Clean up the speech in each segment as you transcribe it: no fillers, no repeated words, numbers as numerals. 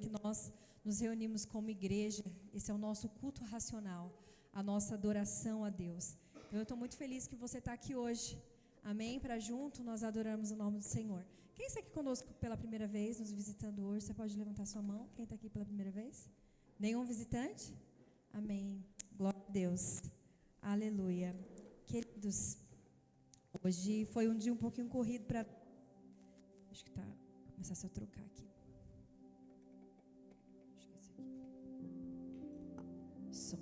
que nós nos reunimos como igreja. Esse é o nosso culto racional, a nossa adoração a Deus. Então, eu estou muito feliz que você está aqui hoje. Amém? Para junto nós adorarmos o nome do Senhor. Quem está aqui conosco pela primeira vez, nos visitando hoje, você pode levantar sua mão. Quem está aqui pela primeira vez? Nenhum visitante? Amém. Glória a Deus. Aleluia. Queridos, hoje foi um dia um pouquinho corrido para... Acho que tá... Vou começar a trocar aqui. Esqueci aqui. Som.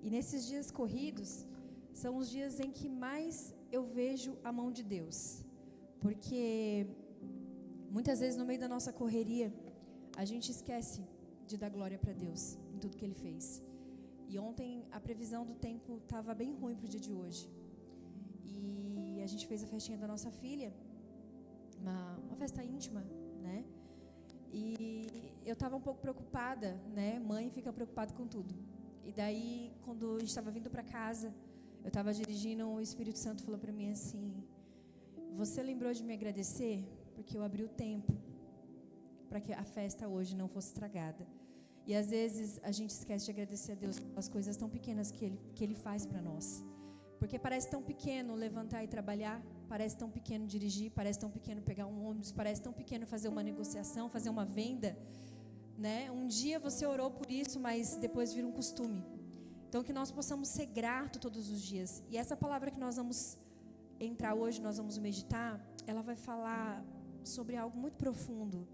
E nesses dias corridos, são os dias em que mais eu vejo a mão de Deus. Porque muitas vezes no meio da nossa correria, a gente esquece de dar glória para Deus em tudo que Ele fez. E ontem a previsão do tempo estava bem ruim para o dia de hoje. E a gente fez a festinha da nossa filha, uma festa íntima, né? E eu estava um pouco preocupada, né? Mãe fica preocupada com tudo. E daí, quando a gente estava vindo para casa, eu estava dirigindo, o Espírito Santo falou para mim assim: você lembrou de me agradecer? Porque eu abri o tempo para que a festa hoje não fosse estragada. E às vezes a gente esquece de agradecer a Deus pelas coisas tão pequenas que Ele faz para nós. Porque parece tão pequeno levantar e trabalhar, parece tão pequeno dirigir, parece tão pequeno pegar um ônibus, parece tão pequeno fazer uma negociação, fazer uma venda, né? Um dia você orou por isso, mas depois vira um costume. Então que nós possamos ser gratos todos os dias. E essa palavra que nós vamos entrar hoje, nós vamos meditar, ela vai falar sobre algo muito profundo.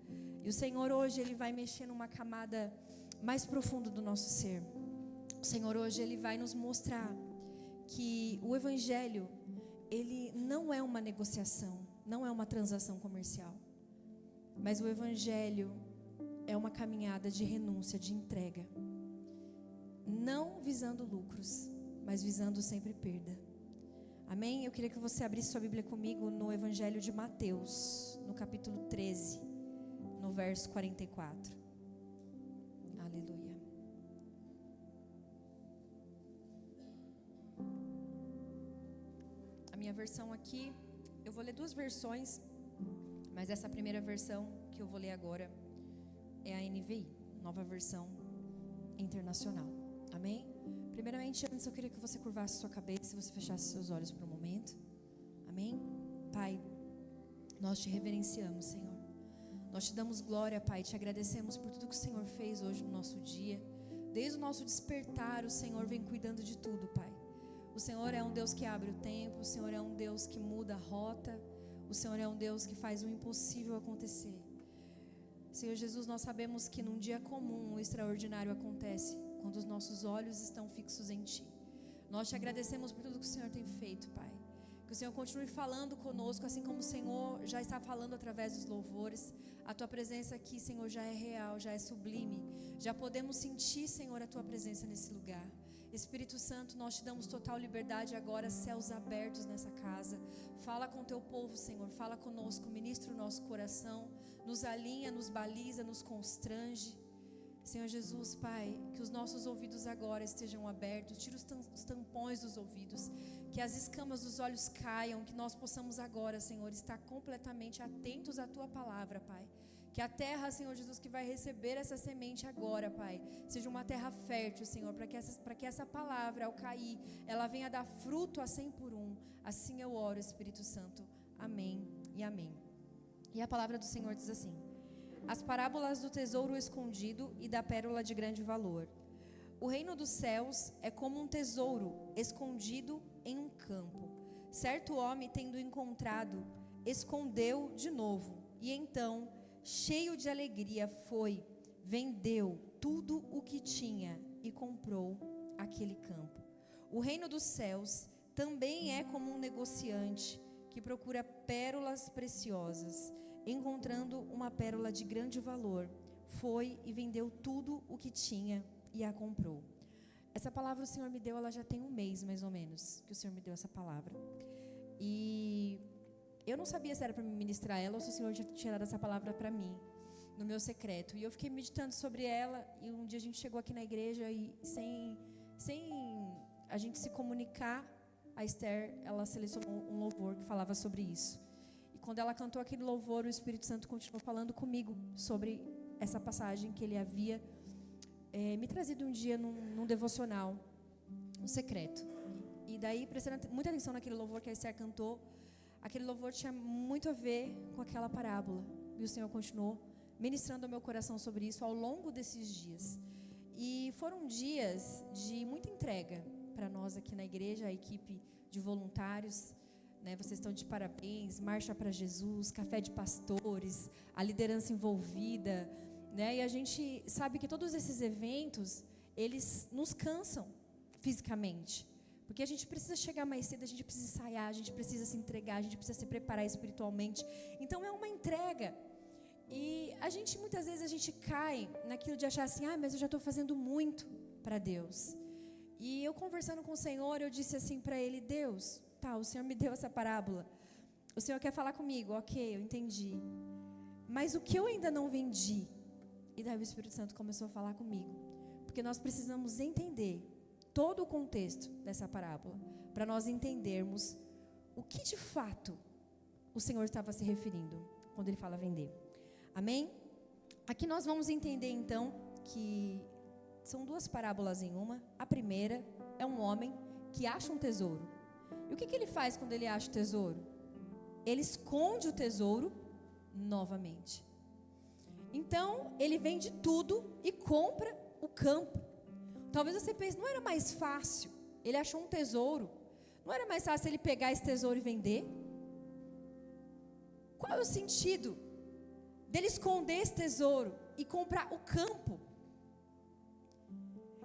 E o Senhor hoje, Ele vai mexer numa camada mais profunda do nosso ser. O Senhor hoje, Ele vai nos mostrar que o Evangelho, ele não é uma negociação, não é uma transação comercial. Mas o Evangelho é uma caminhada de renúncia, de entrega. Não visando lucros, mas visando sempre perda. Amém? Eu queria que você abrisse sua Bíblia comigo no Evangelho de Mateus, no capítulo 13, no verso 44. Aleluia. A minha versão aqui, eu vou ler duas versões, mas essa primeira versão que eu vou ler agora é a NVI, Nova Versão Internacional. Amém? Primeiramente, antes eu queria que você curvasse sua cabeça e você fechasse seus olhos por um momento. Amém? Pai, nós te reverenciamos, Senhor. Nós te damos glória, Pai, te agradecemos por tudo que o Senhor fez hoje no nosso dia. Desde o nosso despertar, o Senhor vem cuidando de tudo, Pai. O Senhor é um Deus que abre o tempo, o Senhor é um Deus que muda a rota, o Senhor é um Deus que faz o impossível acontecer. Senhor Jesus, nós sabemos que num dia comum o extraordinário acontece quando os nossos olhos estão fixos em Ti. Nós te agradecemos por tudo que o Senhor tem feito, Pai. Que o Senhor continue falando conosco, assim como o Senhor já está falando através dos louvores. A Tua presença aqui, Senhor, já é real, já é sublime. Já podemos sentir, Senhor, a Tua presença nesse lugar. Espírito Santo, nós te damos total liberdade agora, céus abertos nessa casa. Fala com Teu povo, Senhor, fala conosco, ministra o nosso coração, nos alinha, nos baliza, nos constrange. Senhor Jesus, Pai, que os nossos ouvidos agora estejam abertos, tira os tampões dos ouvidos, que as escamas dos olhos caiam, que nós possamos agora, Senhor, estar completamente atentos à Tua palavra, Pai. Que a terra, Senhor Jesus, que vai receber essa semente agora, Pai, seja uma terra fértil, Senhor, para que essa palavra, ao cair, ela venha dar fruto a 100 por 1. Assim eu oro, Espírito Santo. Amém e amém. E a palavra do Senhor diz assim: as parábolas do tesouro escondido e da pérola de grande valor. O reino dos céus é como um tesouro escondido em um campo. Certo homem, tendo encontrado, escondeu de novo, e então, cheio de alegria, foi, vendeu tudo o que tinha e comprou aquele campo. O reino dos céus também é como um negociante que procura pérolas preciosas. Encontrando uma pérola de grande valor, foi e vendeu tudo o que tinha e a comprou. Essa palavra o Senhor me deu, ela já tem um mês mais ou menos, que o Senhor me deu essa palavra. E eu não sabia se era para me ministrar ela ou se o Senhor já tinha dado essa palavra para mim, no meu secreto. E eu fiquei meditando sobre ela, e um dia a gente chegou aqui na igreja e sem a gente se comunicar, a Esther, ela selecionou um louvor que falava sobre isso. quando ela cantou aquele louvor, o Espírito Santo continuou falando comigo sobre essa passagem que ele havia me trazido um dia num devocional, um secreto. E daí, prestando muita atenção naquele louvor que a Esther cantou, aquele louvor tinha muito a ver com aquela parábola. E o Senhor continuou ministrando ao meu coração sobre isso ao longo desses dias. E foram dias de muita entrega para nós aqui na igreja, a equipe de voluntários, né? Vocês estão de parabéns, Marcha para Jesus, Café de Pastores, a liderança envolvida, né? E a gente sabe que todos esses eventos, eles nos cansam fisicamente. Porque a gente precisa chegar mais cedo, a gente precisa ensaiar, a gente precisa se entregar, a gente precisa se preparar espiritualmente. Então é uma entrega. E a gente, muitas vezes, a gente cai naquilo de achar assim, mas eu já estou fazendo muito para Deus. E eu conversando com o Senhor, eu disse assim para Ele, Deus, tá, o Senhor me deu essa parábola. O Senhor quer falar comigo, ok, eu entendi. Mas o que eu ainda não vendi? E daí o Espírito Santo começou a falar comigo. Porque nós precisamos entender todo o contexto dessa parábola, para nós entendermos o que de fato o Senhor estava se referindo, quando Ele fala vender. Amém? Aqui nós vamos entender então que são duas parábolas em uma. A primeira é um homem que acha um tesouro. E o que ele faz quando ele acha o tesouro? Ele esconde o tesouro novamente. Então, ele vende tudo e compra o campo. Talvez você pense, não era mais fácil? Ele achou um tesouro. Não era mais fácil ele pegar esse tesouro e vender? Qual é o sentido dele esconder esse tesouro e comprar o campo?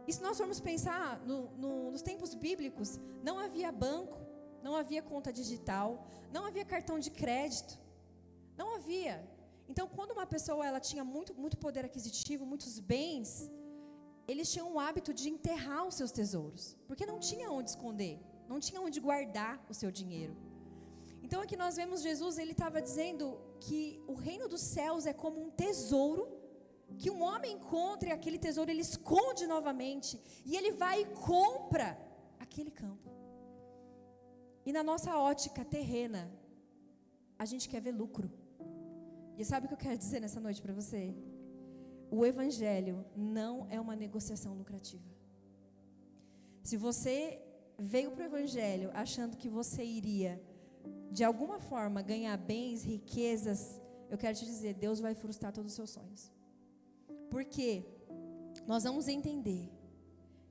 E se nós formos pensar nos tempos bíblicos, não havia banco, não havia conta digital, não havia cartão de crédito, não havia. Então, quando uma pessoa ela tinha muito poder aquisitivo, muitos bens, eles tinham o hábito de enterrar os seus tesouros, porque não tinha onde esconder, não tinha onde guardar o seu dinheiro. Então aqui nós vemos Jesus, ele estava dizendo que o reino dos céus é como um tesouro, que um homem encontra e aquele tesouro ele esconde novamente, e ele vai e compra aquele campo. E na nossa ótica terrena, a gente quer ver lucro. E sabe o que eu quero dizer nessa noite para você? O evangelho não é uma negociação lucrativa. Se você veio para o evangelho achando que você iria, de alguma forma, ganhar bens, riquezas, eu quero te dizer, Deus vai frustrar todos os seus sonhos. Porque nós vamos entender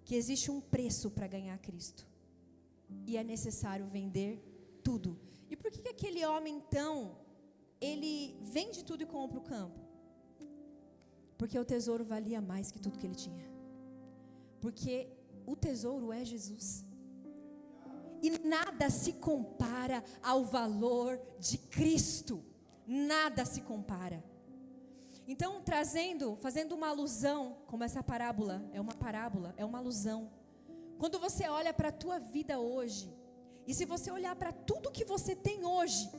que existe um preço para ganhar Cristo. E é necessário vender tudo. E por que aquele homem, então, ele vende tudo e compra o campo? Porque o tesouro valia mais que tudo que ele tinha. Porque o tesouro é Jesus. E nada se compara ao valor de Cristo. Nada se compara. Então, fazendo uma alusão, como essa parábola, é uma alusão. Quando você olha para a tua vida hoje, e se você olhar para tudo que você tem hoje,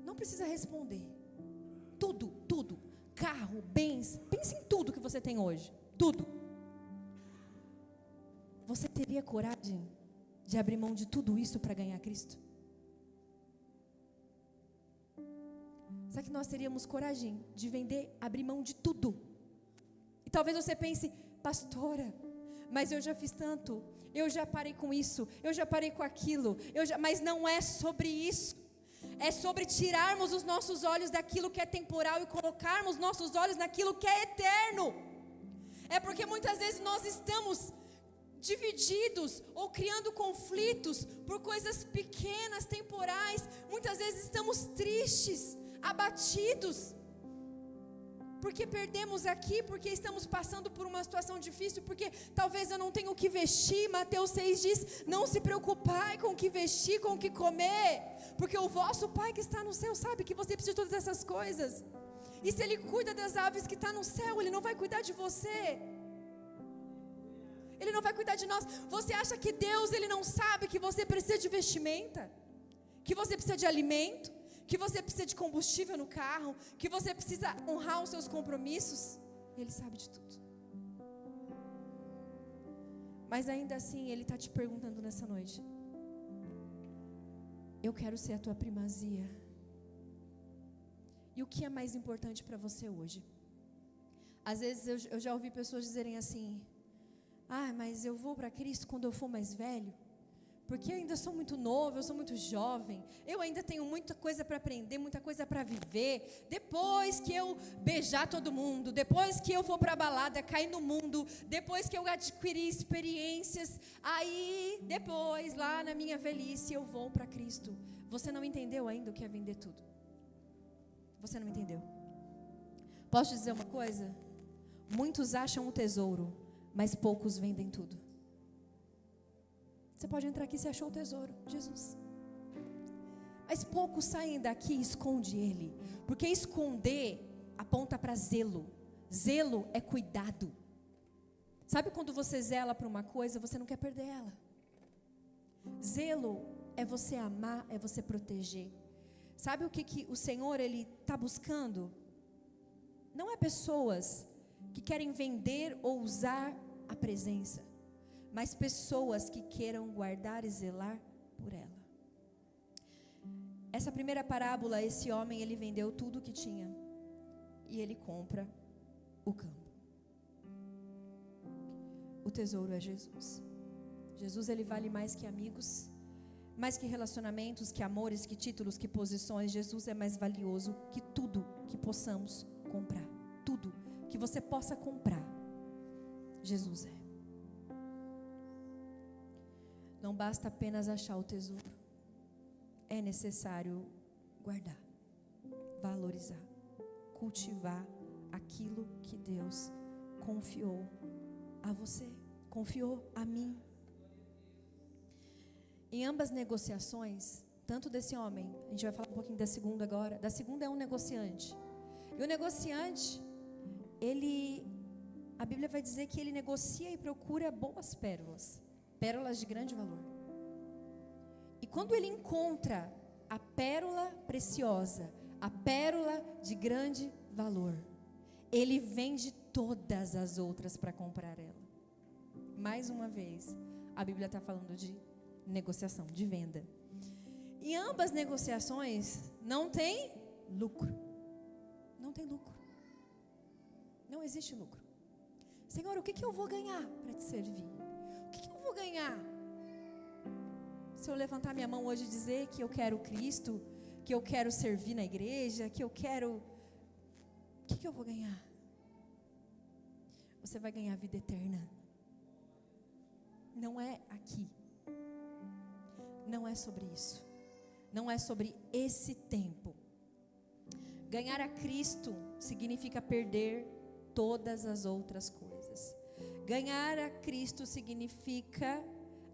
não precisa responder. Tudo. Carro, bens, pense em tudo que você tem hoje. Tudo. Você teria coragem de abrir mão de tudo isso para ganhar Cristo? Será que nós teríamos coragem de vender, abrir mão de tudo? E talvez você pense, pastora, mas eu já fiz tanto, eu já parei com isso, eu já parei com aquilo, mas não é sobre isso. É sobre tirarmos os nossos olhos daquilo que é temporal e colocarmos nossos olhos naquilo que é eterno. É porque muitas vezes nós estamos divididos ou criando conflitos por coisas pequenas, temporais. Muitas vezes estamos tristes, abatidos, porque perdemos aqui, porque estamos passando por uma situação difícil, porque talvez eu não tenha o que vestir. Mateus 6 diz, não se preocupai com o que vestir, com o que comer, porque o vosso Pai que está no céu sabe que você precisa de todas essas coisas. E se Ele cuida das aves que estão no céu, Ele não vai cuidar de você? Ele não vai cuidar de nós? Você acha que Deus Ele não sabe que você precisa de vestimenta? Que você precisa de alimento? Que você precisa de combustível no carro? Que você precisa honrar os seus compromissos? Ele sabe de tudo. Mas ainda assim Ele está te perguntando nessa noite, eu quero ser a tua primazia, E o que é mais importante para você hoje? Às vezes eu já ouvi pessoas dizerem assim: mas eu vou para Cristo quando eu for mais velho, porque eu ainda sou muito novo, eu sou muito jovem, eu ainda tenho muita coisa para aprender, muita coisa para viver. Depois que eu beijar todo mundo, depois que eu for para a balada, cair no mundo, depois que eu adquirir experiências, aí depois, lá na minha velhice, eu vou para Cristo. Você não entendeu ainda o que é vender tudo. Você não entendeu. Posso te dizer uma coisa? Muitos acham o tesouro, mas poucos vendem tudo. Você pode entrar aqui e você achou o tesouro, Jesus. Mas poucos saem daqui e escondem ele. Porque esconder aponta para zelo. Zelo é cuidado. Sabe quando você zela para uma coisa, você não quer perder ela. Zelo é você amar, é você proteger. Sabe o que o Senhor ele está buscando? Não é pessoas que querem vender ou usar a presença, mas pessoas que queiram guardar e zelar por ela. Essa primeira parábola, esse homem, ele vendeu tudo o que tinha e ele compra o campo. O tesouro é Jesus. Jesus, ele vale mais que amigos, mais que relacionamentos, que amores, que títulos, que posições. Jesus é mais valioso que tudo que possamos comprar. Tudo que você possa comprar, Jesus é. Não basta apenas achar o tesouro. É necessário guardar, valorizar, cultivar aquilo que Deus confiou a você, confiou a mim. Em ambas negociações, tanto desse homem, a gente vai falar um pouquinho da segunda agora. Da segunda é um negociante. E o negociante, a Bíblia vai dizer que ele negocia e procura boas pérolas. Pérolas de grande valor. E quando ele encontra a pérola preciosa, a pérola de grande valor, ele vende todas as outras para comprar ela. Mais uma vez, a Bíblia está falando de negociação, de venda. Em ambas negociações não tem lucro. Não tem lucro. Não existe lucro. Senhor, o que eu vou ganhar para te servir? O que eu vou ganhar se eu levantar minha mão hoje e dizer que eu quero Cristo, que eu quero servir na igreja, que eu quero... O que eu vou ganhar? Você vai ganhar vida eterna. Não é aqui. Não é sobre isso. Não é sobre esse tempo. Ganhar a Cristo significa perder todas as outras coisas. Ganhar a Cristo significa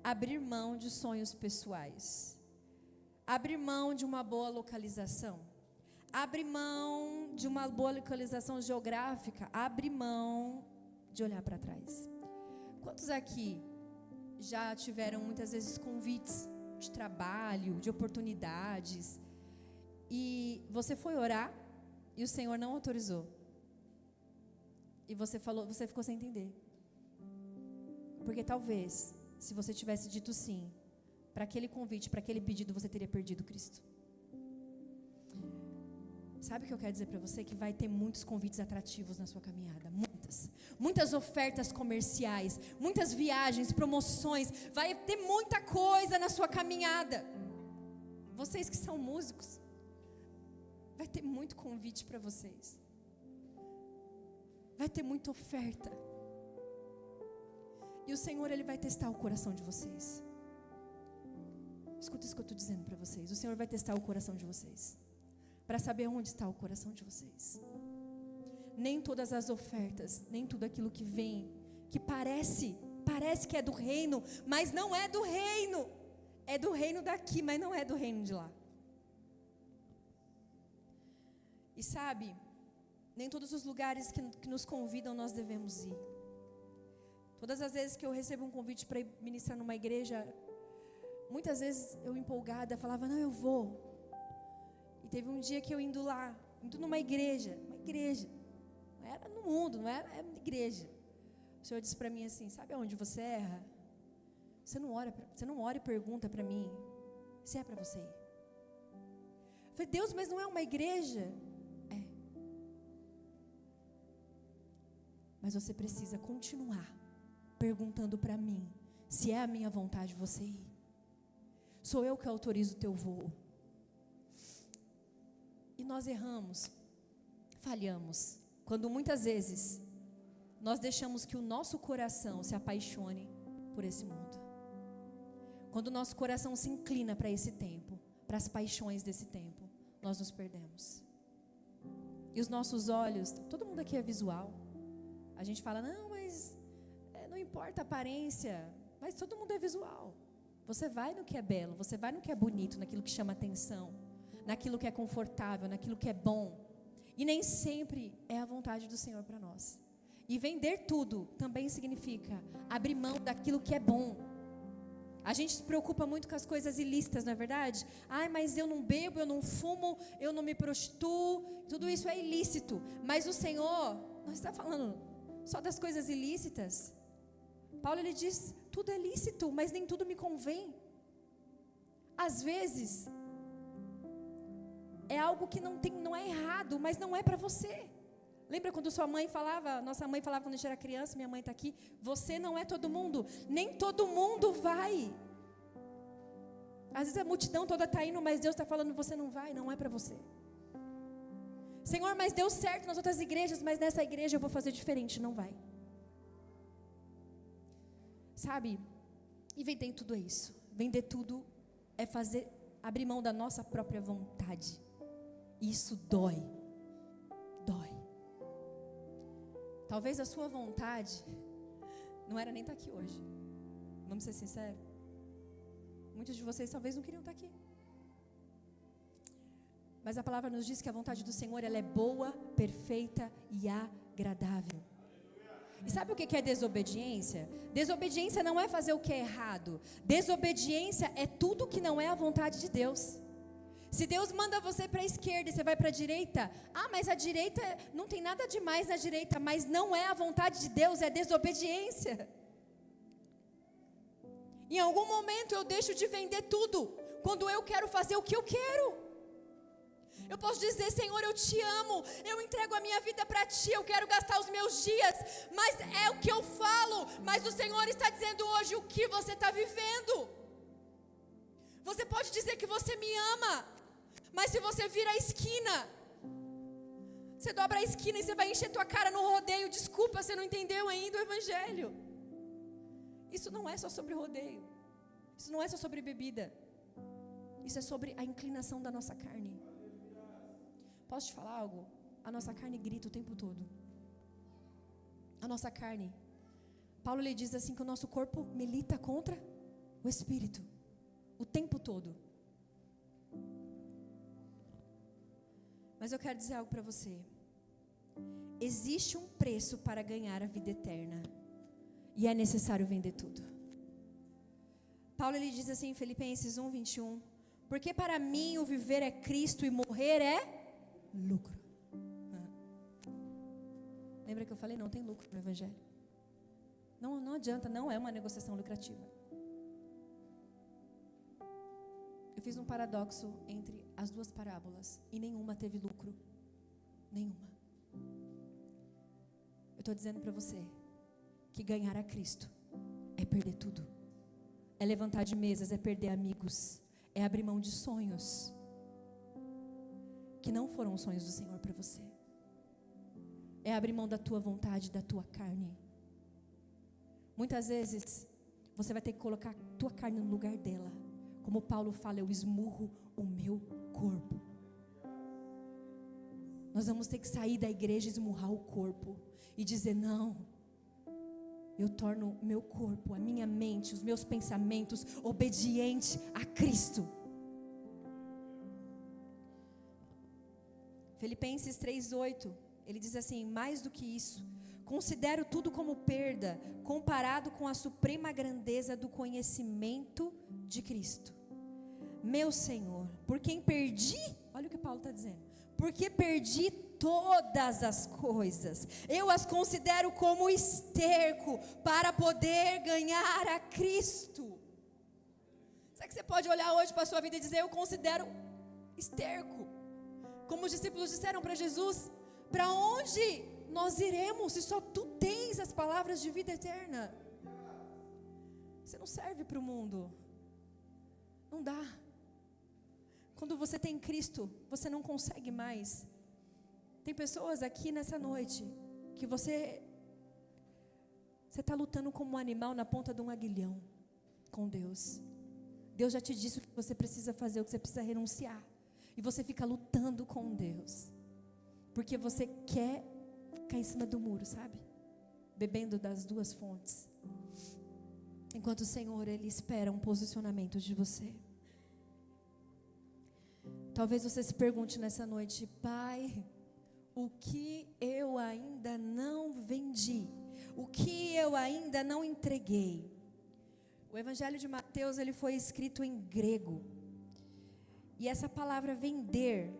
abrir mão de sonhos pessoais, abrir mão de uma boa localização, abrir mão de uma boa localização geográfica, abrir mão de olhar para trás. Quantos aqui já tiveram muitas vezes convites de trabalho, de oportunidades, e você foi orar e o Senhor não autorizou? E você ficou sem entender. Porque talvez, se você tivesse dito sim para aquele convite, para aquele pedido, você teria perdido Cristo. Sabe o que eu quero dizer para você? Que vai ter muitos convites atrativos na sua caminhada. Muitas ofertas comerciais, muitas viagens, promoções. Vai ter muita coisa na sua caminhada. Vocês que são músicos, vai ter muito convite para vocês. Vai ter muita oferta. E o Senhor, Ele vai testar o coração de vocês. Escuta isso que eu estou dizendo para vocês. O Senhor vai testar o coração de vocês, para saber onde está o coração de vocês. Nem todas as ofertas, nem tudo aquilo que vem, que parece que é do reino, mas não é do reino. É do reino daqui, mas não é do reino de lá. E sabe, nem todos os lugares que nos convidam nós devemos ir. Todas as vezes que eu recebo um convite para ir ministrar numa igreja, muitas vezes eu empolgada falava, não, eu vou. E teve um dia que eu indo numa igreja, não era no mundo, não era na igreja. O Senhor disse para mim assim, sabe aonde você erra? Você não ora e pergunta para mim se é para você ir. Eu falei, Deus, mas não é uma igreja? É. Mas você precisa continuar perguntando para mim se é a minha vontade você ir. Sou eu que autorizo o teu voo. E nós erramos, falhamos, quando muitas vezes nós deixamos que o nosso coração se apaixone por esse mundo. Quando o nosso coração se inclina para esse tempo, para as paixões desse tempo, nós nos perdemos. E os nossos olhos, todo mundo aqui é visual. A gente fala, não, mas não importa a aparência, mas todo mundo é visual. Você vai no que é belo, você vai no que é bonito, naquilo que chama atenção, naquilo que é confortável, naquilo que é bom. E nem sempre é a vontade do Senhor para nós. E vender tudo também significa abrir mão daquilo que é bom. A gente se preocupa muito com as coisas ilícitas, não é verdade? Ai, mas eu não bebo, eu não fumo, eu não me prostituo, tudo isso é ilícito. Mas o Senhor não está falando só das coisas ilícitas. Paulo, ele diz, tudo é lícito, mas nem tudo me convém. Às vezes, é algo que não é errado, mas não é para você. Lembra quando sua mãe falava, nossa mãe falava quando a gente era criança, minha mãe está aqui, você não é todo mundo, nem todo mundo vai. Às vezes a multidão toda está indo, mas Deus está falando, você não vai, não é para você. Senhor, mas deu certo nas outras igrejas, mas nessa igreja eu vou fazer diferente, não vai. Sabe, e vender tudo é isso. Vender tudo é abrir mão da nossa própria vontade. Isso dói. Dói. Talvez a sua vontade não era nem estar aqui hoje. Vamos ser sinceros? Muitos de vocês talvez não queriam estar aqui. Mas a palavra nos diz que a vontade do Senhor, ela é boa, perfeita e agradável. E sabe o que é desobediência? Desobediência não é fazer o que é errado. Desobediência é tudo que não é a vontade de Deus. Se Deus manda você para a esquerda e você vai para a direita, mas a direita não tem nada demais na direita, mas não é a vontade de Deus, é desobediência. Em algum momento eu deixo de vender tudo, quando eu quero fazer o que eu quero. Eu posso dizer, Senhor, eu te amo, eu entrego a minha vida para ti, eu quero gastar os meus dias, mas é o que eu falo, mas o Senhor está dizendo hoje o que você está vivendo. Você pode dizer que você me ama, mas se você vira a esquina, você dobra a esquina e você vai encher tua cara no rodeio, desculpa, você não entendeu ainda o Evangelho. Isso não é só sobre rodeio, isso não é só sobre bebida, isso é sobre a inclinação da nossa carne. Posso te falar algo? A nossa carne grita o tempo todo. A nossa carne. Paulo lhe diz assim que o nosso corpo milita contra o Espírito. O tempo todo. Mas eu quero dizer algo para você. Existe um preço para ganhar a vida eterna. E é necessário vender tudo. Paulo ele diz assim em Filipenses 1:21. Porque para mim o viver é Cristo e morrer é lucro. Lembra que eu falei? Não tem lucro no Evangelho. Não adianta, não é uma negociação lucrativa. Eu fiz um paradoxo entre as duas parábolas e nenhuma teve lucro. Nenhuma. Eu estou dizendo para você que ganhar a Cristo é perder tudo. É levantar de mesas, é perder amigos, é abrir mão de sonhos que não foram os sonhos do Senhor para você. É abrir mão da tua vontade, da tua carne. Muitas vezes você vai ter que colocar a tua carne no lugar dela. Como Paulo fala, eu esmurro o meu corpo. Nós vamos ter que sair da igreja e esmurrar o corpo e dizer, não, eu torno o meu corpo, a minha mente, os meus pensamentos obediente a Cristo. Filipenses 3:8, ele diz assim, mais do que isso, considero tudo como perda, comparado com a suprema grandeza do conhecimento de Cristo, meu Senhor, por quem perdi, olha o que Paulo está dizendo, porque perdi todas as coisas, eu as considero como esterco, para poder ganhar a Cristo. Será que você pode olhar hoje para a sua vida e dizer, eu considero esterco? Como os discípulos disseram para Jesus, para onde nós iremos se só tu tem as palavras de vida eterna. Você não serve para o mundo. Não dá. Quando você tem Cristo, você não consegue mais. Tem pessoas aqui nessa noite que você está lutando como um animal na ponta de um aguilhão com Deus. Deus já te disse o que você precisa fazer, o que você precisa renunciar. E você fica lutando com Deus. Porque você quer ficar em cima do muro, sabe? Bebendo das duas fontes. Enquanto o Senhor, Ele espera um posicionamento de você. Talvez você se pergunte nessa noite: Pai, o que eu ainda não vendi? O que eu ainda não entreguei? O Evangelho de Mateus, ele foi escrito em grego. E essa palavra vender,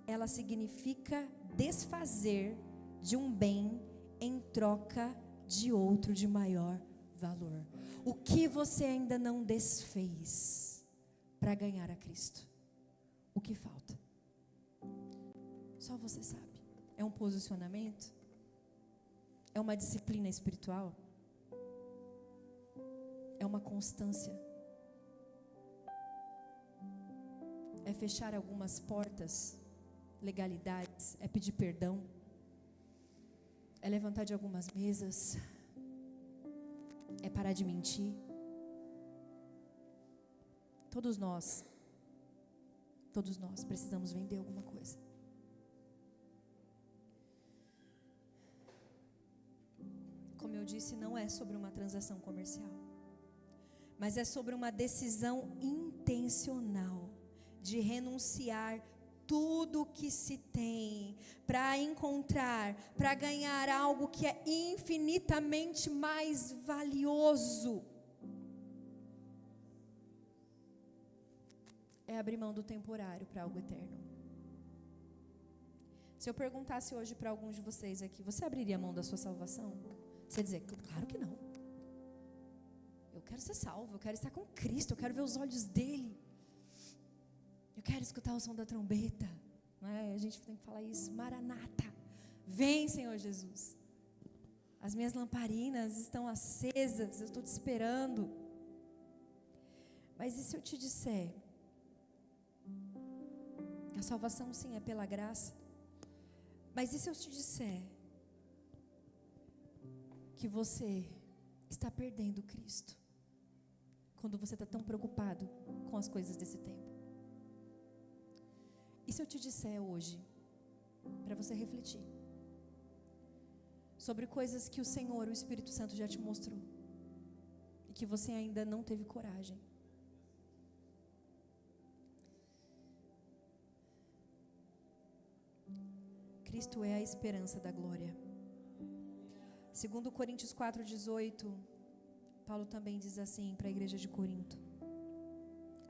ela significa desfazer de um bem em troca de outro de maior valor. O que você ainda não desfez para ganhar a Cristo? O que falta? Só você sabe. É um posicionamento? É uma disciplina espiritual? É uma constância? É fechar algumas portas, legalidades? É pedir perdão? É levantar de algumas mesas? É parar de mentir? Todos nós precisamos vender alguma coisa. Como eu disse, não é sobre uma transação comercial, mas é sobre uma decisão intencional de renunciar tudo que se tem para encontrar, para ganhar algo que é infinitamente mais valioso. É abrir mão do temporário para algo eterno. Se eu perguntasse hoje para alguns de vocês aqui, você abriria mão da sua salvação? Você dizer, claro que não. Eu quero ser salvo, eu quero estar com Cristo, eu quero ver os olhos dele. Eu quero escutar o som da trombeta. Não é? A gente tem que falar isso, Maranata. Vem, Senhor Jesus. As minhas lamparinas estão acesas, eu estou te esperando. Mas e se eu te disser, a salvação sim é pela graça, mas e se eu te disser que você está perdendo Cristo, quando você está tão preocupado com as coisas desse tempo? E se eu te disser hoje, para você refletir, sobre coisas que o Senhor, o Espírito Santo já te mostrou, e que você ainda não teve coragem? Cristo é a esperança da glória. Segundo Coríntios 4:18, Paulo também diz assim para a igreja de Corinto: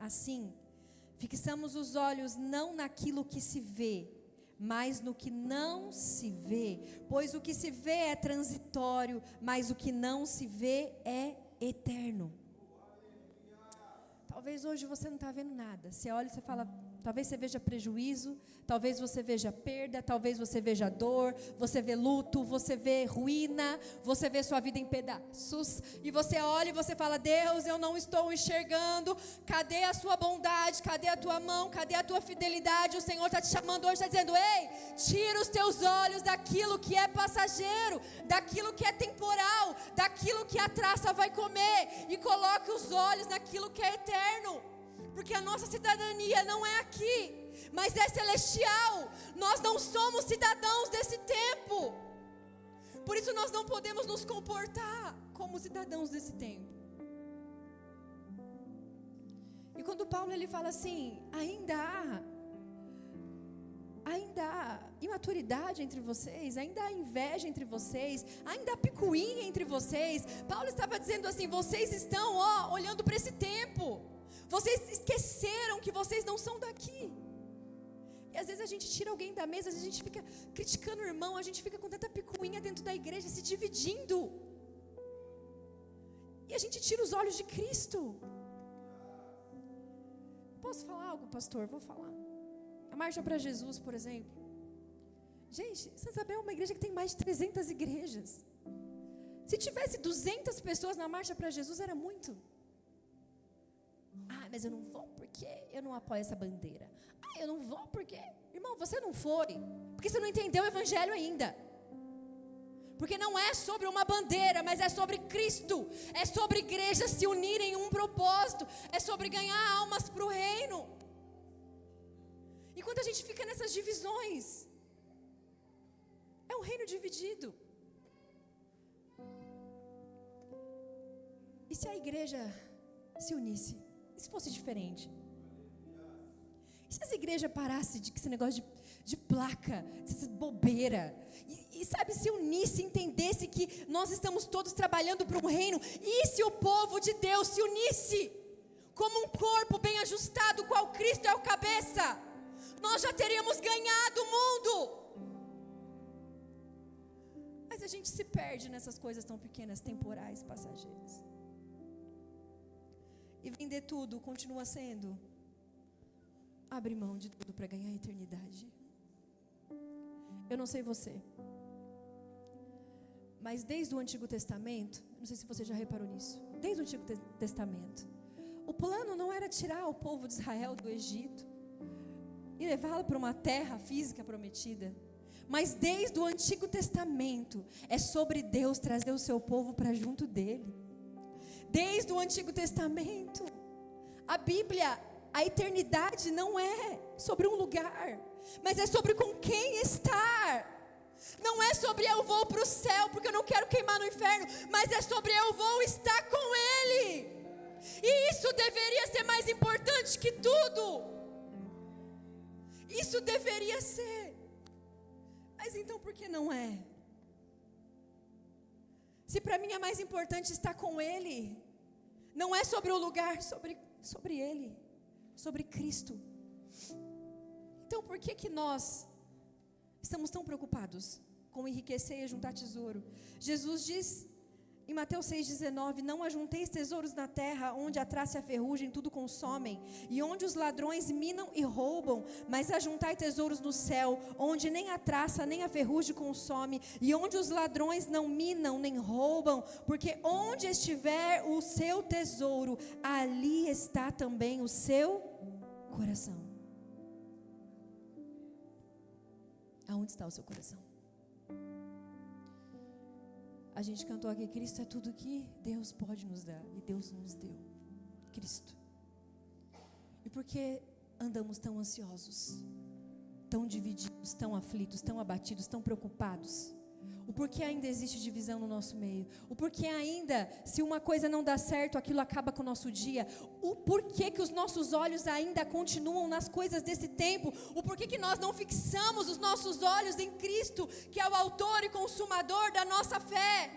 assim, fixamos os olhos não naquilo que se vê, mas no que não se vê, pois o que se vê é transitório, mas o que não se vê é eterno. Talvez hoje você não está vendo nada. Você olha e você fala, talvez você veja prejuízo, talvez você veja perda, talvez você veja dor, você vê luto, você vê ruína, você vê sua vida em pedaços, e você olha e você fala, Deus, eu não estou enxergando, cadê a sua bondade, cadê a tua mão, cadê a tua fidelidade? O Senhor está te chamando hoje, está dizendo, ei, tira os teus olhos daquilo que é passageiro, daquilo que é temporal, daquilo que a traça vai comer, e coloque os olhos naquilo que é eterno, porque a nossa cidadania não é aqui, mas é celestial. Nós não somos cidadãos desse tempo, por isso nós não podemos nos comportar como cidadãos desse tempo. E quando Paulo ele fala assim, ainda há imaturidade entre vocês, ainda há inveja entre vocês, ainda há picuinha entre vocês, Paulo estava dizendo assim, vocês estão olhando para esse tempo, vocês esqueceram que vocês não são daqui. E às vezes a gente tira alguém da mesa, às vezes a gente fica criticando o irmão, a gente fica com tanta picuinha dentro da igreja, se dividindo, e a gente tira os olhos de Cristo. Posso falar algo, pastor? Vou falar. A Marcha para Jesus, por exemplo. Gente, Santa Isabel é uma igreja que tem mais de 300 igrejas. Se tivesse 200 pessoas na marcha para Jesus, era muito. Ah, mas eu não vou porque eu não apoio essa bandeira. Ah, eu não vou porque... Irmão, você não foi, porque você não entendeu o evangelho ainda. Porque não é sobre uma bandeira, mas é sobre Cristo. É sobre igrejas se unirem em um propósito. É sobre ganhar almas para o reino. Enquanto a gente fica nessas divisões, é um reino dividido. E se a igreja se unisse? E se fosse diferente? E se essa igreja parasse de esse negócio de placa, dessa bobeira? E sabe, se unisse, entendesse que nós estamos todos trabalhando para um reino. E se o povo de Deus se unisse como um corpo bem ajustado, qual Cristo é o cabeça? Nós já teríamos ganhado o mundo. Mas a gente se perde nessas coisas tão pequenas, temporais, passageiras. E vender tudo continua sendo abrir mão de tudo para ganhar a eternidade. Eu não sei você, mas desde o Antigo Testamento, não sei se você já reparou nisso, desde o Antigo Testamento, o plano não era tirar o povo de Israel do Egito e levá-lo para uma terra física prometida, mas desde o Antigo Testamento é sobre Deus trazer o seu povo para junto dele. Desde o Antigo Testamento, a Bíblia, a eternidade não é sobre um lugar, mas é sobre com quem estar. Não é sobre eu vou para o céu porque eu não quero queimar no inferno, mas é sobre eu vou estar com Ele. E isso deveria ser mais importante que tudo. Isso deveria ser. Mas então por que não é? Se para mim é mais importante estar com Ele, não é sobre o lugar, sobre Ele, sobre Cristo. Então por que nós estamos tão preocupados com enriquecer e juntar tesouro? Jesus diz em Mateus 6,19, não ajunteis tesouros na terra, onde a traça e a ferrugem tudo consomem, e onde os ladrões minam e roubam, mas ajuntai tesouros no céu, onde nem a traça nem a ferrugem consome, e onde os ladrões não minam nem roubam, porque onde estiver o seu tesouro, ali está também o seu coração. Aonde está o seu coração? A gente cantou aqui, Cristo é tudo que Deus pode nos dar, e Deus nos deu, Cristo. E por que andamos tão ansiosos, tão divididos, tão aflitos, tão abatidos, tão preocupados? O porquê ainda existe divisão no nosso meio? O porquê ainda, se uma coisa não dá certo, aquilo acaba com o nosso dia? O porquê que os nossos olhos ainda continuam nas coisas desse tempo? O porquê que nós não fixamos os nossos olhos em Cristo, que é o autor e consumador da nossa fé?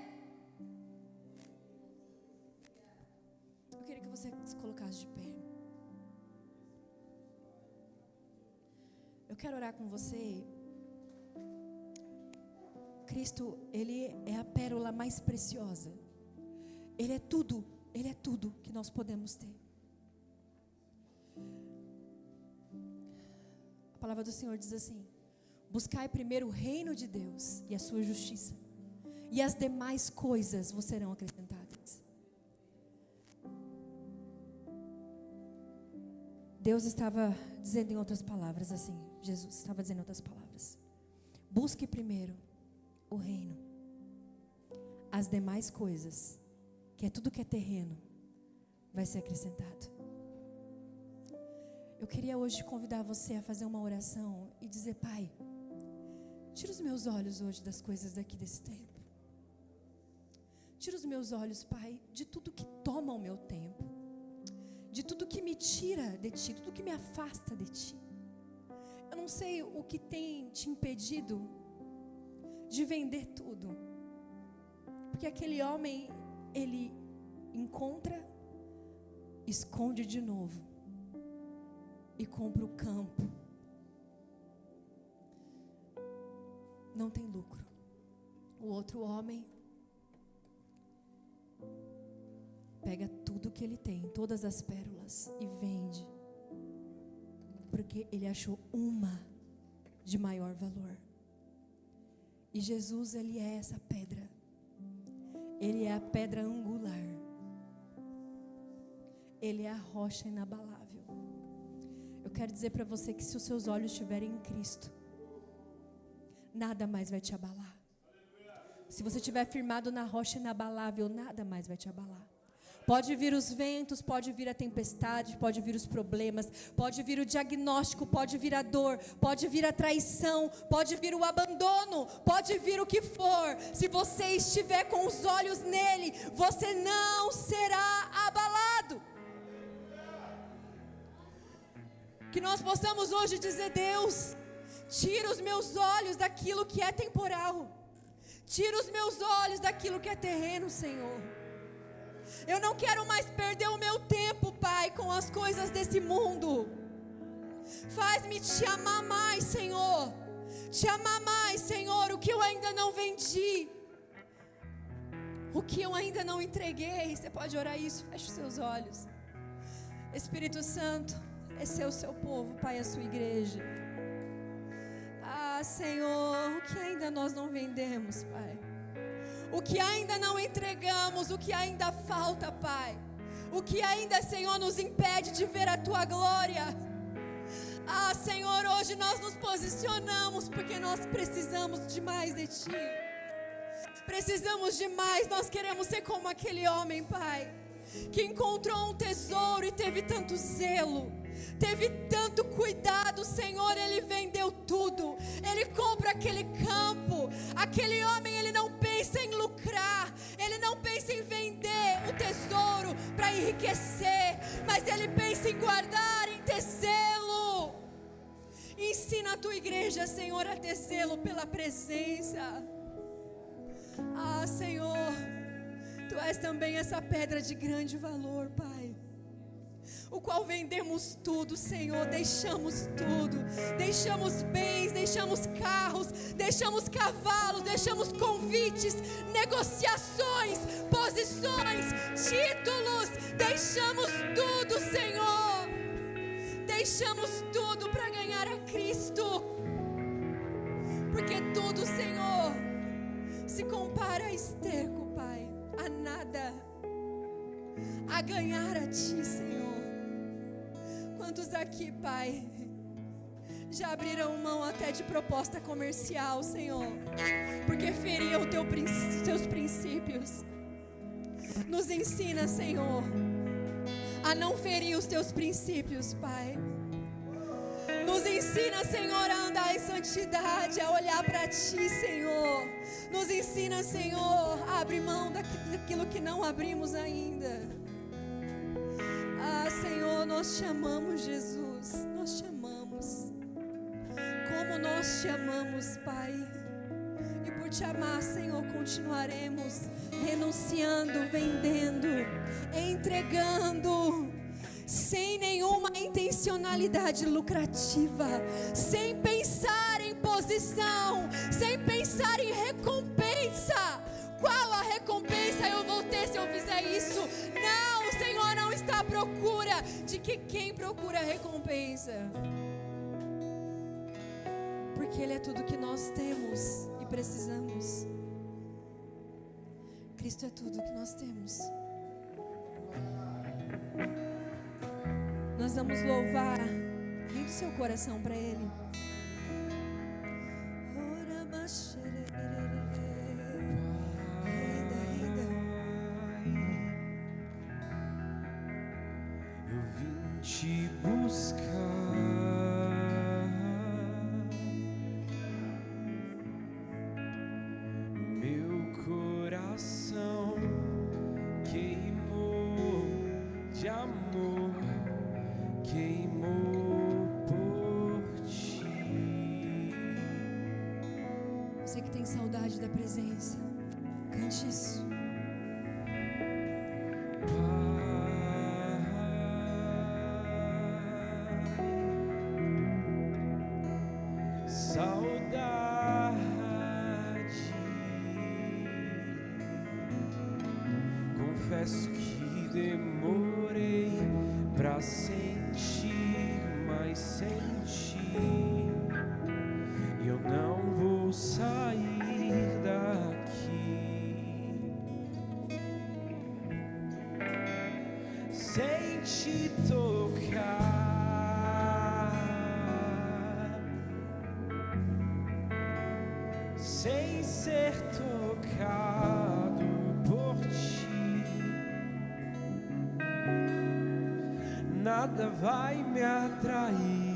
Eu queria que você se colocasse de pé. Eu quero orar com você. Cristo, Ele é a pérola mais preciosa. Ele é tudo que nós podemos ter. A palavra do Senhor diz assim: buscai primeiro o reino de Deus e a sua justiça, e as demais coisas vos serão acrescentadas. Deus estava dizendo em outras palavras assim, Jesus estava dizendo em outras palavras: busque primeiro o reino, as demais coisas, que é tudo que é terreno, vai ser acrescentado. Eu queria hoje convidar você a fazer uma oração e dizer: Pai, tira os meus olhos hoje das coisas daqui desse tempo. Tira os meus olhos, Pai, de tudo que toma o meu tempo, de tudo que me tira de Ti, tudo que me afasta de Ti. Eu não sei o que tem te impedido de vender tudo, porque aquele homem, ele encontra, esconde de novo e compra o campo. Não tem lucro. O outro homem pega tudo que ele tem, todas as pérolas, e vende, porque ele achou uma de maior valor. E Jesus, Ele é essa pedra. Ele é a pedra angular. Ele é a rocha inabalável. Eu quero dizer para você que se os seus olhos estiverem em Cristo, nada mais vai te abalar. Se você estiver firmado na rocha inabalável, nada mais vai te abalar. Pode vir os ventos, pode vir a tempestade, pode vir os problemas, pode vir o diagnóstico, pode vir a dor, pode vir a traição, pode vir o abandono, pode vir o que for. Se você estiver com os olhos nele, você não será abalado. Que nós possamos hoje dizer: Deus, tira os meus olhos daquilo que é temporal. Tira os meus olhos daquilo que é terreno, Senhor. Eu não quero mais perder o meu tempo, Pai, com as coisas desse mundo. Faz-me te amar mais, Senhor. Te amar mais, Senhor, o que eu ainda não vendi. O que eu ainda não entreguei. Você pode orar isso, feche os seus olhos. Espírito Santo, esse é o seu povo, Pai, a sua igreja. Ah, Senhor, o que ainda nós não vendemos, Pai. O que ainda não entregamos, o que ainda falta, Pai. O que ainda, Senhor, nos impede de ver a Tua glória. Ah, Senhor, hoje nós nos posicionamos porque nós precisamos demais de Ti. Precisamos demais, nós queremos ser como aquele homem, Pai, que encontrou um tesouro e teve tanto zelo, teve tanto cuidado, Senhor, ele vendeu tudo, ele compra aquele campo. Aquele homem, ele não pensa em lucrar, ele não pensa em vender o tesouro para enriquecer, mas ele pensa em guardar, em ter zelo. Ensina a tua igreja, Senhor, a ter zelo pela presença. Ah, Senhor, Tu és também essa pedra de grande valor, Pai, o qual vendemos tudo, Senhor, deixamos tudo, deixamos bens, deixamos carros, deixamos cavalos, deixamos convites, negociações, posições, títulos, deixamos tudo, Senhor, deixamos tudo para ganhar a Cristo, porque tudo, Senhor, se compara a esterco, Pai, a nada, a ganhar a Ti, Senhor. Quantos aqui, Pai, já abriram mão até de proposta comercial, Senhor, porque feriam Teus princípios? Nos ensina, Senhor, a não ferir os Teus princípios, Pai. Nos ensina, Senhor, a andar em santidade, a olhar para Ti, Senhor. Nos ensina, Senhor, a abrir mão daquilo que não abrimos ainda. Ah, Senhor, nós te amamos, Jesus, nós te amamos. Como nós te amamos, Pai. E por te amar, Senhor, continuaremos renunciando, vendendo, entregando, sem nenhuma intencionalidade lucrativa, sem pensar em posição, sem pensar em recompensa. Qual a recompensa eu vou ter se eu fizer isso? Não, o Senhor não está à procura de que quem procura a recompensa, porque Ele é tudo que nós temos e precisamos. Cristo é tudo que nós temos. Nós vamos louvar. Rende seu coração para Ele. Eu vim te buscar, meu coração queimou de amor, queimou por Ti. Você que tem saudade da presença, cante isso. Saudade, confesso que demorei pra sentir, mas senti. Eu não vou sair daqui. sem te tocar, sem ser tocado por ti, nada vai me atrair.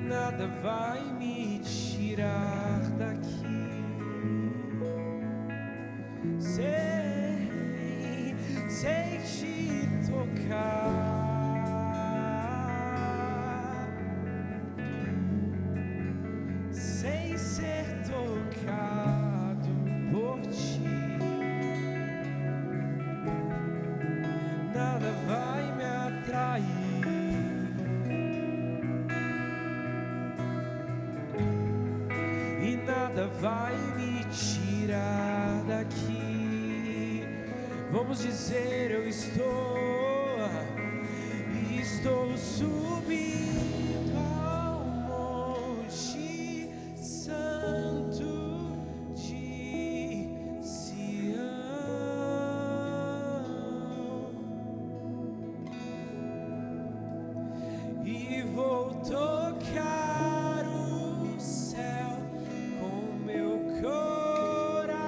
Nada vai me tirar daqui, sem te tocar, sem ser tocado por ti, nada vai me atrair. Nada vai me tirar daqui. Vamos dizer: eu estou subindo ao monte santo de Sião, e vou tocar o céu com meu coração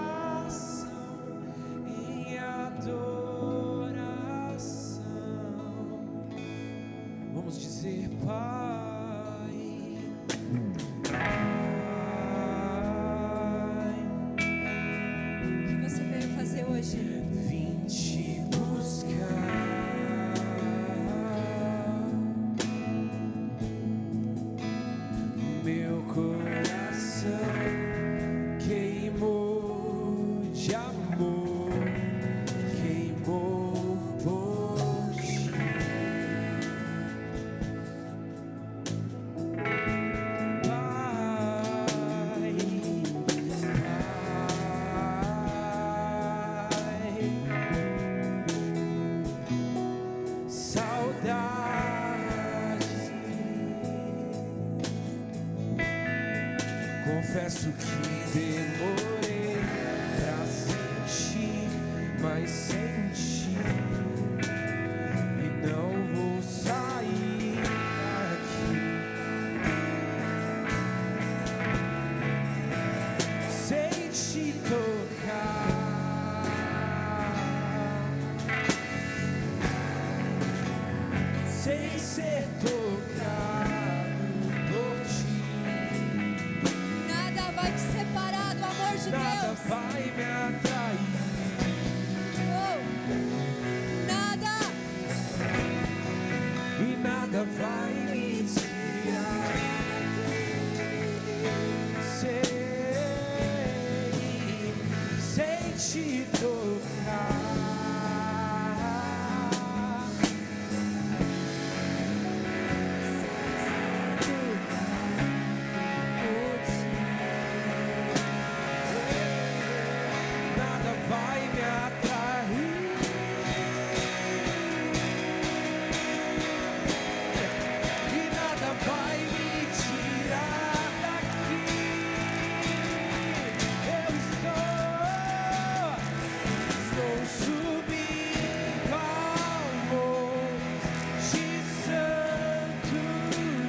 em adoração. Vamos dizer: Pai, O que você veio fazer hoje? vim te buscar, meu coração queimou de amor, queimou por ti. Pai, saudade. Confesso que demorei pra sentir, mas senti, e não vou sair daqui sem te tocar, sem ser tocado por ti. Nada vai te separar do amor de Nada Deus. vai me atrair, Oh, nada. e nada vai me tirar. Sem te tocar, nada vai me atrair, e nada vai me tirar daqui. Eu estou subindo ao monte santo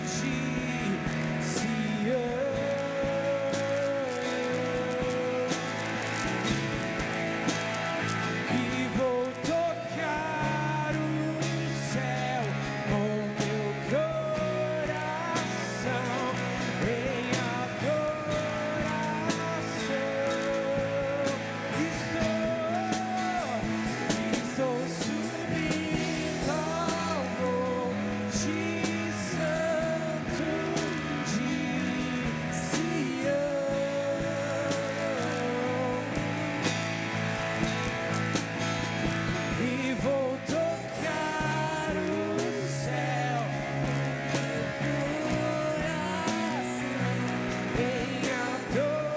de Sião, e vou tocar o céu com meu coração em adoração. Estou subindo ao monte santo de Sião, e vou tocar o céu em adoração.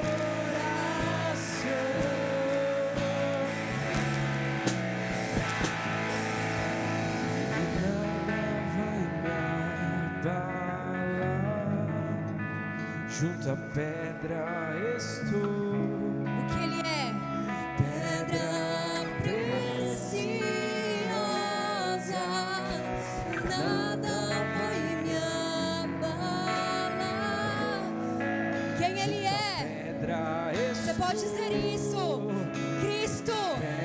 Junto à pedra estou, O que Ele é? ao dizer isso. Cristo,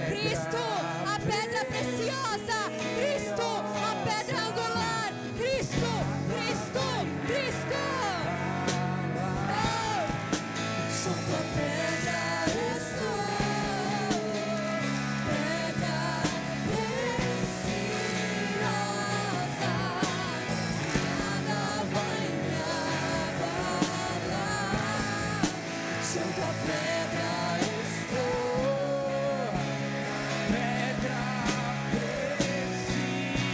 Cristo, a pedra preciosa. Cristo, a pedra angular. Cristo, Cristo, Cristo. Junto à pedra estou,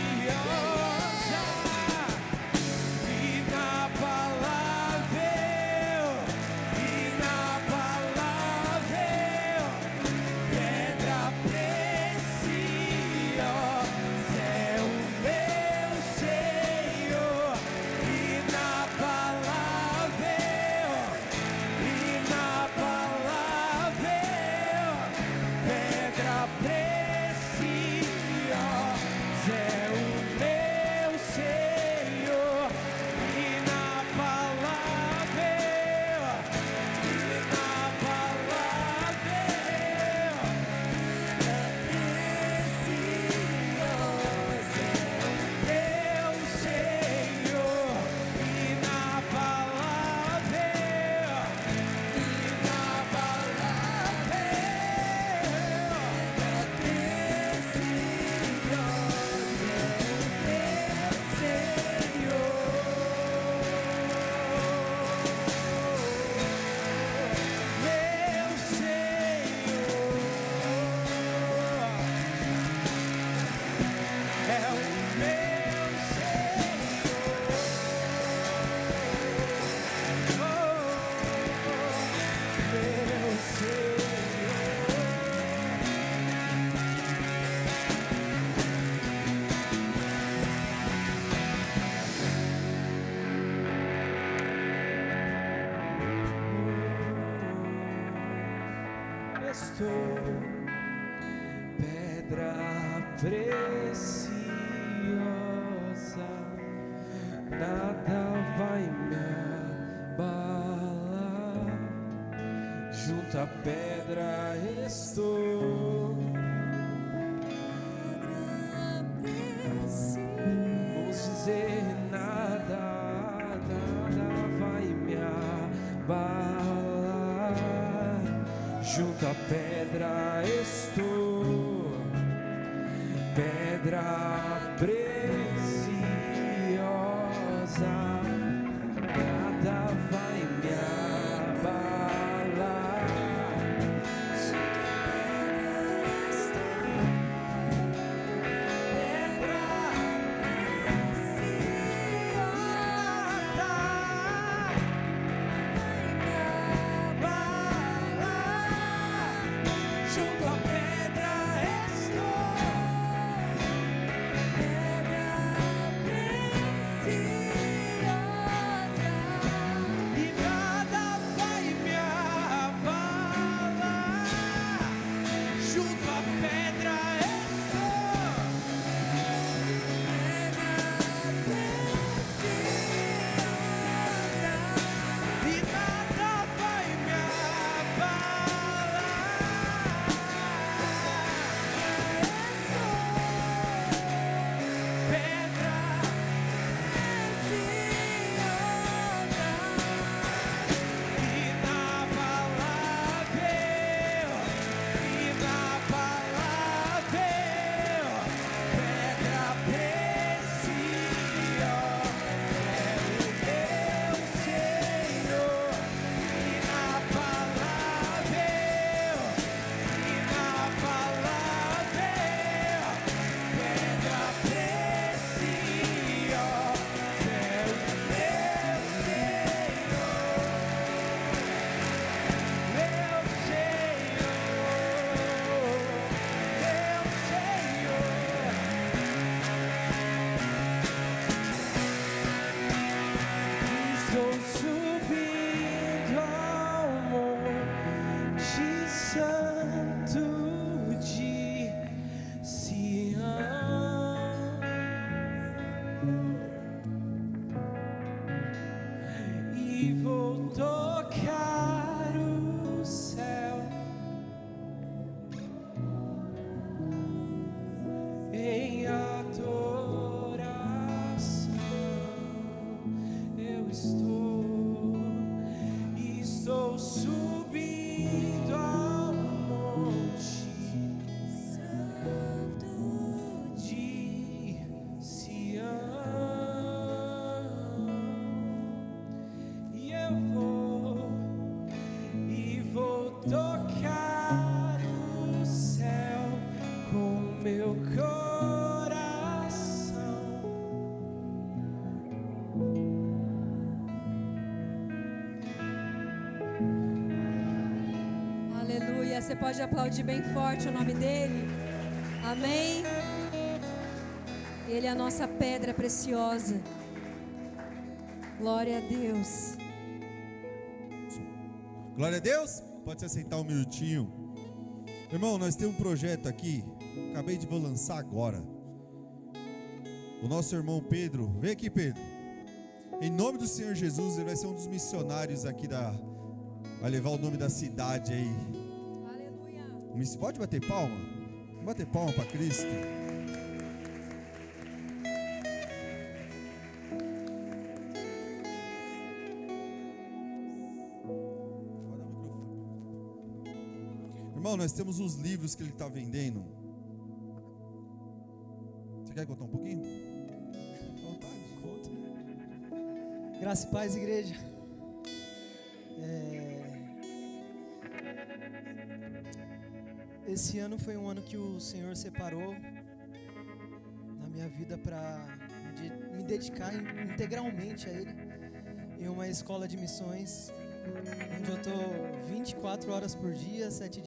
pedra preciosa, nada vai me abalar. Junto à pedra estou, pedra preciosa, inabalável, inabalável, pedra preciosa é o meu Senhor, inabalável, inabalável, pedra preciosa é o meu Senhor, inabalável, inabalável, preciosa é o meu Senhor, inabalável, estou, pedra preciosa, nada vai me abalar. Junto à pedra estou, vamos dizer nada, nada vai me abalar. Junto à pedra estou, pedra preciosa, nada vai me abalar. Junto à pedra estou, pedra preciosa, junto à pedra estou, pedra e vou tocar o céu. estou subindo ao monte santo de Sião, e eu vou tocar o céu com meu coração. Aleluia. Você pode aplaudir bem forte o nome dele. Amém. Ele é a nossa pedra preciosa. Glória a Deus. Glória a Deus. Pode se aceitar um minutinho. Irmão, nós temos um projeto aqui. Acabei de lançar agora. O nosso irmão Pedro. Vem aqui, Pedro. Em nome do Senhor Jesus, ele vai ser um dos missionários aqui vai levar o nome da cidade aí. Aleluia. Pode bater palma? Vamos bater palma para Cristo. Irmão, nós temos uns livros que ele está vendendo. Você quer contar um pouquinho? À vontade. Conta. Graça e paz, igreja. Esse ano foi um ano que o Senhor separou na minha vida para me dedicar integralmente a Ele, em uma escola de missões, onde eu estou 24 horas por dia, 7